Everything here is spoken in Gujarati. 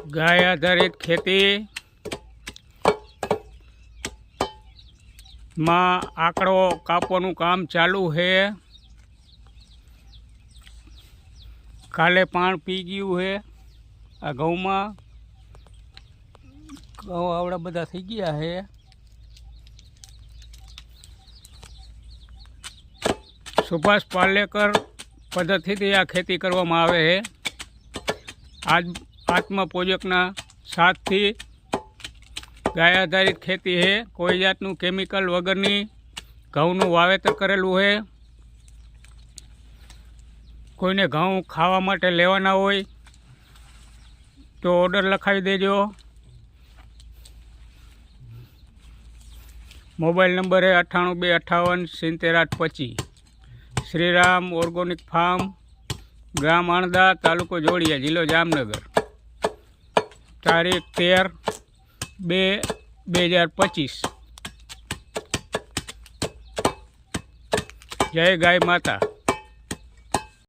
ગાય આધારિત ખેતી માં આંકડો કાપવાનું કામ ચાલુ છે। કાલે પાણ પી ગયું છે આ ઘઉંમાં। ઘઉં આવડા બધા થઈ ગયા છે। સુભાષ પાલેકર પદ્ધતિથી આ ખેતી કરવામાં આવે છે। આજ આત્મા પ્રોજેક્ટના સાથથી ગાય આધારિત ખેતી છે। કોઈ જાતનું કેમિકલ વગરની ઘઉંનું વાવેતર કરેલું છે। કોઈને ઘઉં ખાવા માટે લેવાના હોય તો ઓર્ડર લખાવી દેજો। મોબાઈલ નંબર है 9825577825। श्रीराम ऑर्गेनिक फार्म, ग्राम आणदा, तालुको जोड़िया, जिलो जामनगर। तारीख 13/2/2025। जय गाय माता।